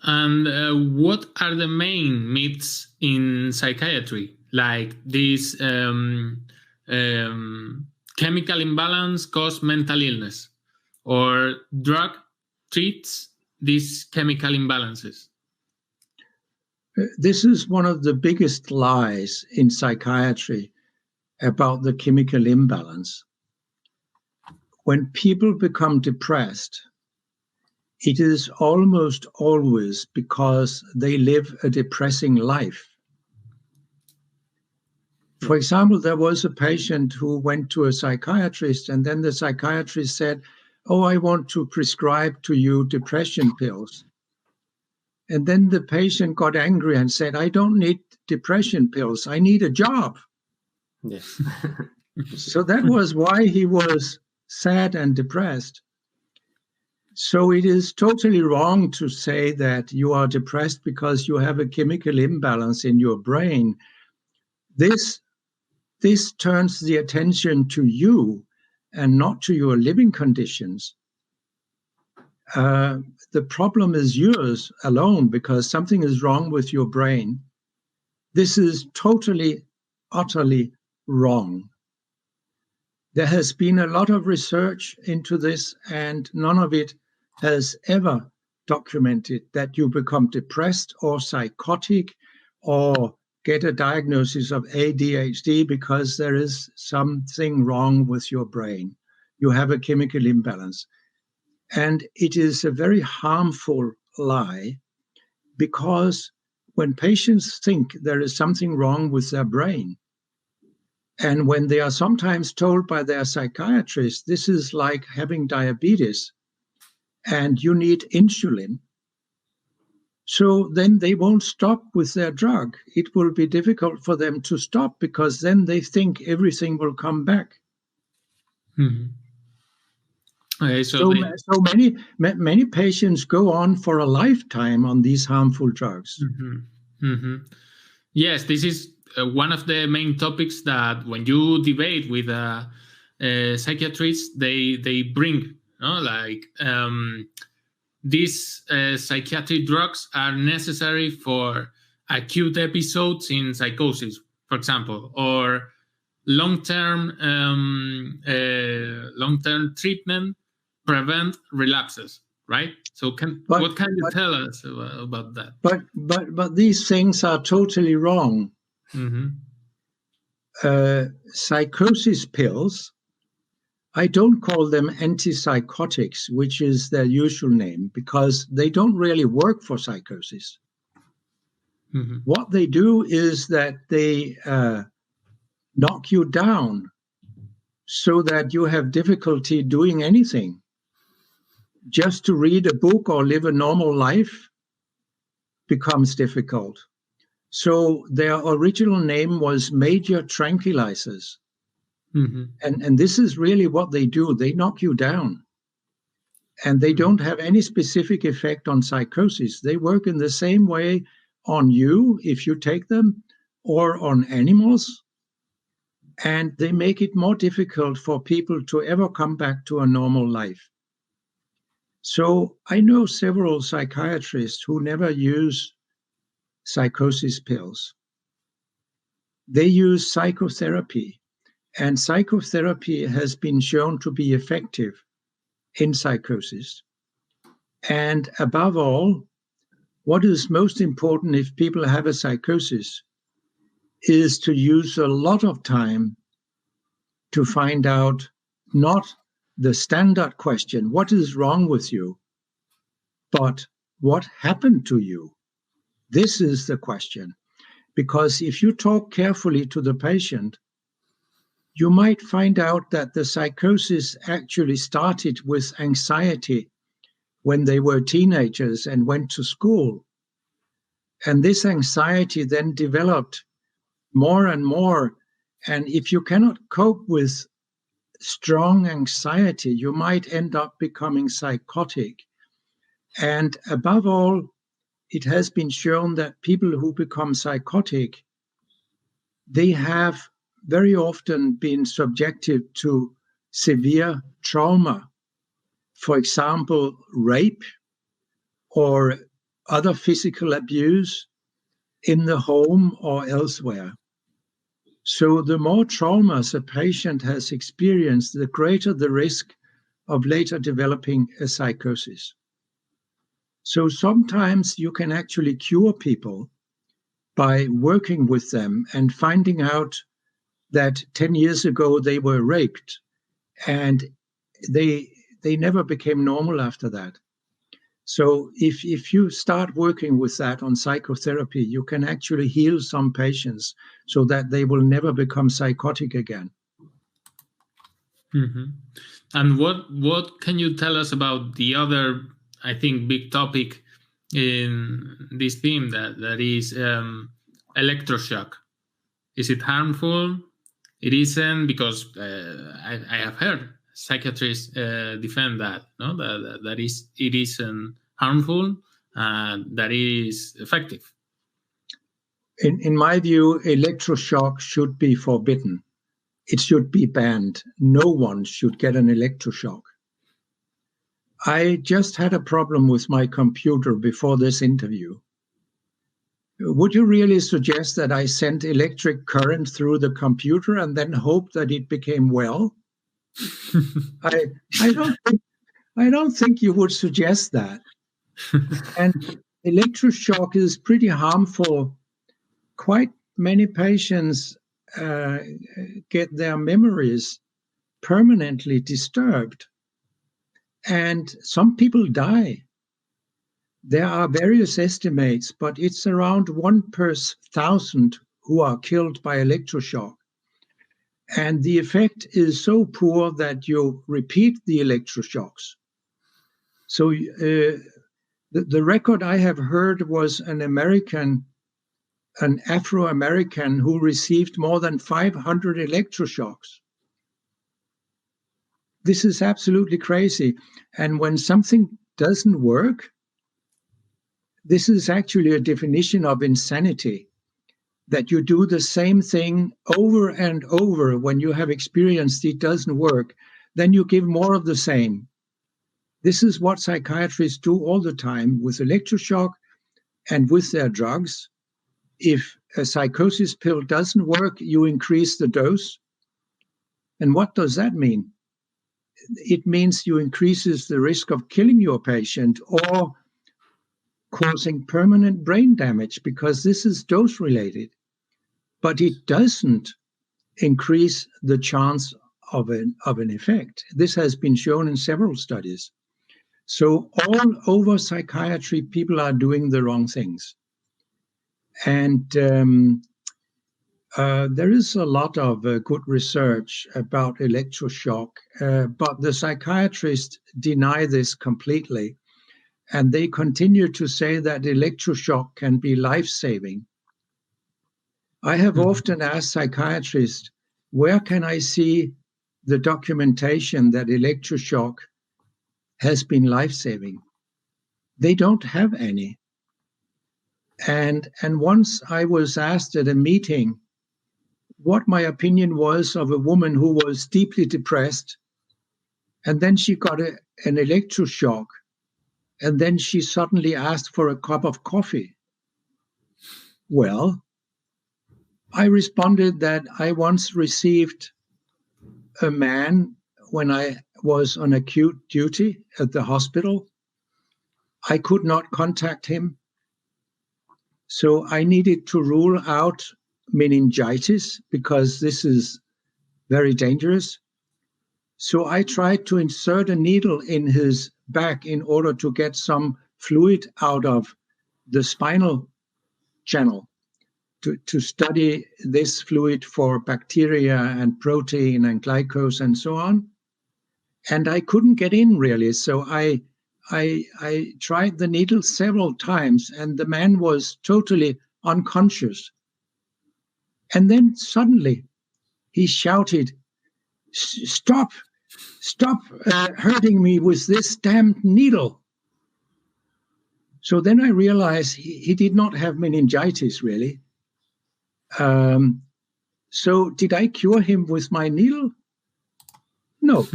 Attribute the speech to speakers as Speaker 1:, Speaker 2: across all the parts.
Speaker 1: And what are the main myths in psychiatry? Like this chemical imbalance causes mental illness, or drug treats these chemical imbalances?
Speaker 2: This is one of the biggest lies in psychiatry about the chemical imbalance. When people become depressed, it is almost always because they live a depressing life. For example, there was a patient who went to a psychiatrist, and then the psychiatrist said, "Oh, I want to prescribe to you depression pills." And then the patient got angry and said, "I don't need depression pills. I need a job."
Speaker 3: Yes.
Speaker 2: So that was why he was sad and depressed. So it is totally wrong to say that you are depressed because you have a chemical imbalance in your brain. This turns the attention to you and not to your living conditions. The problem is yours alone because something is wrong with your brain. This is totally, utterly wrong. There has been a lot of research into this, and none of it has ever documented that you become depressed or psychotic or get a diagnosis of ADHD because there is something wrong with your brain. You have a chemical imbalance. And it is a very harmful lie because when patients think there is something wrong with their brain, and when they are sometimes told by their psychiatrist, this is like having diabetes and you need insulin, so then they won't stop with their drug. It will be difficult for them to stop because then they think everything will come back.
Speaker 1: Mm-hmm. Okay,
Speaker 2: so many patients go on for a lifetime on these harmful drugs.
Speaker 1: Mm-hmm. Mm-hmm. Yes, this is one of the main topics that when you debate with psychiatrists, they bring, like these psychiatric drugs are necessary for acute episodes in psychosis, for example, or long-term treatment prevent relapses, right? So what can you tell us about that?
Speaker 2: But these things are totally wrong.
Speaker 1: Mm-hmm.
Speaker 2: Psychosis pills, I don't call them antipsychotics, which is their usual name, because they don't really work for psychosis. Mm-hmm. What they do is that they knock you down so that you have difficulty doing anything. Just to read a book or live a normal life becomes difficult. So their original name was major tranquilizers. Mm-hmm. And this is really what they do. They knock you down. And they don't have any specific effect on psychosis. They work in the same way on you if you take them, or on animals. And they make it more difficult for people to ever come back to a normal life. So I know several psychiatrists who never use psychosis pills. They use psychotherapy, and psychotherapy has been shown to be effective in psychosis. And above all, what is most important if people have a psychosis is to use a lot of time to find out not the standard question, what is wrong with you, but what happened to you? This is the question. Because if you talk carefully to the patient, you might find out that the psychosis actually started with anxiety when they were teenagers and went to school. And this anxiety then developed more and more. And if you cannot cope with strong anxiety, you might end up becoming psychotic. And above all, it has been shown that people who become psychotic, they have very often been subjected to severe trauma. For example, rape or other physical abuse in the home or elsewhere. So the more traumas a patient has experienced, the greater the risk of later developing a psychosis. So sometimes you can actually cure people by working with them and finding out that 10 years ago they were raped and they never became normal after that. So if you start working with that on psychotherapy, you can actually heal some patients so that they will never become psychotic again.
Speaker 1: Mm-hmm. And what can you tell us about the other, I think, big topic in this theme that is electroshock? Is it harmful? It isn't, because I have heard psychiatrists defend that, no, that it isn't harmful, that is effective.
Speaker 2: In my view, electroshock should be forbidden. It should be banned. No one should get an electroshock. I just had a problem with my computer before this interview. Would you really suggest that I sent electric current through the computer and then hope that it became well? I don't think you would suggest that. And electroshock is pretty harmful. Quite many patients get their memories permanently disturbed, and some people die. There are various estimates, but it's around 1 per 1,000 who are killed by electroshock. And the effect is so poor that you repeat the electroshocks. So the record I have heard was an Afro-American who received more than 500 electroshocks. This is absolutely crazy. And when something doesn't work, this is actually a definition of insanity, that you do the same thing over and over when you have experienced it doesn't work, then you give more of the same. This is what psychiatrists do all the time with electroshock and with their drugs. If a psychosis pill doesn't work, you increase the dose. And what does that mean? It means you increases the risk of killing your patient or causing permanent brain damage, because this is dose related. But it doesn't increase the chance of an effect. This has been shown in several studies. So all over psychiatry, people are doing the wrong things. And there is a lot of good research about electroshock, but the psychiatrists deny this completely. And they continue to say that electroshock can be life-saving. I have often asked psychiatrists, where can I see the documentation that electroshock has been life-saving? They don't have any. And once I was asked at a meeting what my opinion was of a woman who was deeply depressed, and then she got an electroshock, and then she suddenly asked for a cup of coffee. Well, I responded that I once received a man when I was on acute duty at the hospital. I could not contact him, so I needed to rule out meningitis because this is very dangerous. So I tried to insert a needle in his back in order to get some fluid out of the spinal channel to study this fluid for bacteria and protein and glucose and so on. And I couldn't get in really. So I tried the needle several times and the man was totally unconscious. And then suddenly he shouted, Stop hurting me with this damned needle. So then I realized he did not have meningitis, really. So did I cure him with my needle? No,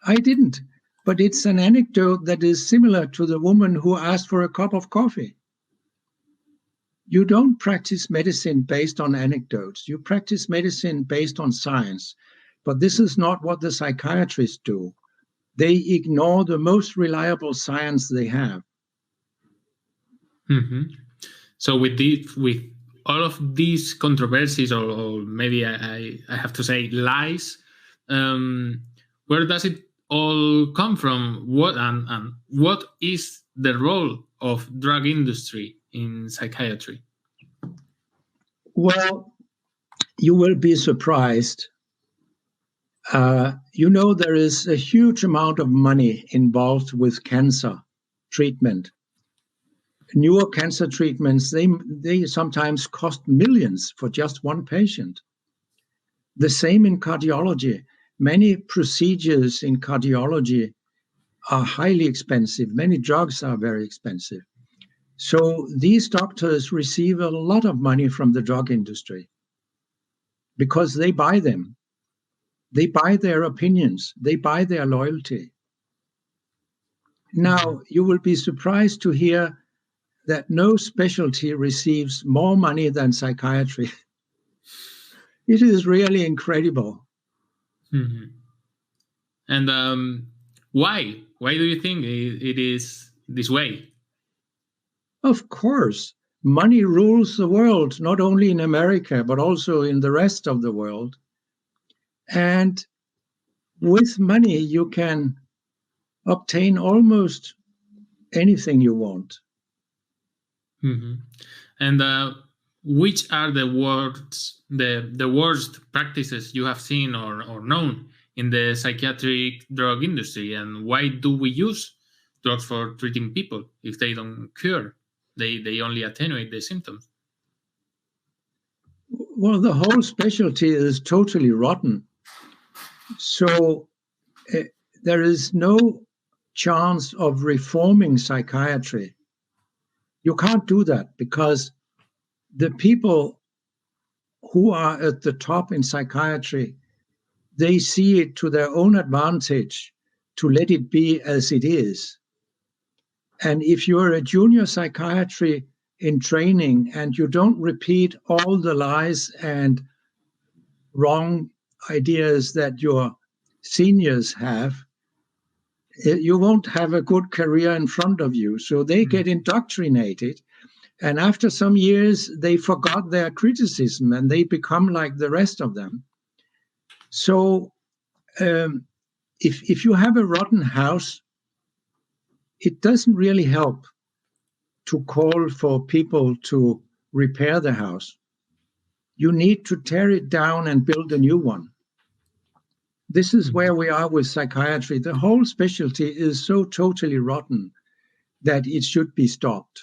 Speaker 2: I didn't. But it's an anecdote that is similar to the woman who asked for a cup of coffee. You don't practice medicine based on anecdotes. You practice medicine based on science. But this is not what the psychiatrists do. They ignore the most reliable science they have.
Speaker 1: So with all of these controversies, or maybe I have to say lies, where does it all come from? And what is the role of drug industry in psychiatry?
Speaker 2: Well, you will be surprised. There is a huge amount of money involved with cancer treatment. Newer cancer treatments, they sometimes cost millions for just one patient. The same in cardiology. Many procedures in cardiology are highly expensive. Many drugs are very expensive. So these doctors receive a lot of money from the drug industry because they buy them. They buy their opinions. They buy their loyalty. Now, you will be surprised to hear that no specialty receives more money than psychiatry. It is really incredible.
Speaker 1: And why? Why do you think it is this way?
Speaker 2: Of course, money rules the world, not only in America, but also in the rest of the world. And with money, you can obtain almost anything you want.
Speaker 1: And which are the worst practices you have seen or known in the psychiatric drug industry? And why do we use drugs for treating people if they don't cure? They only attenuate the symptoms.
Speaker 2: Well, the whole specialty is totally rotten. So there is no chance of reforming psychiatry. You can't do that because the people who are at the top in psychiatry, they see it to their own advantage to let it be as it is. And if you're a junior psychiatry in training and you don't repeat all the lies and wrong ideas that your seniors have, you won't have a good career in front of you. So they get indoctrinated. And after some years, they forgot their criticism and they become like the rest of them. So if you have a rotten house, it doesn't really help to call for people to repair the house. You need to tear it down and build a new one. This is where we are with psychiatry. The whole specialty is so totally rotten that it should be stopped.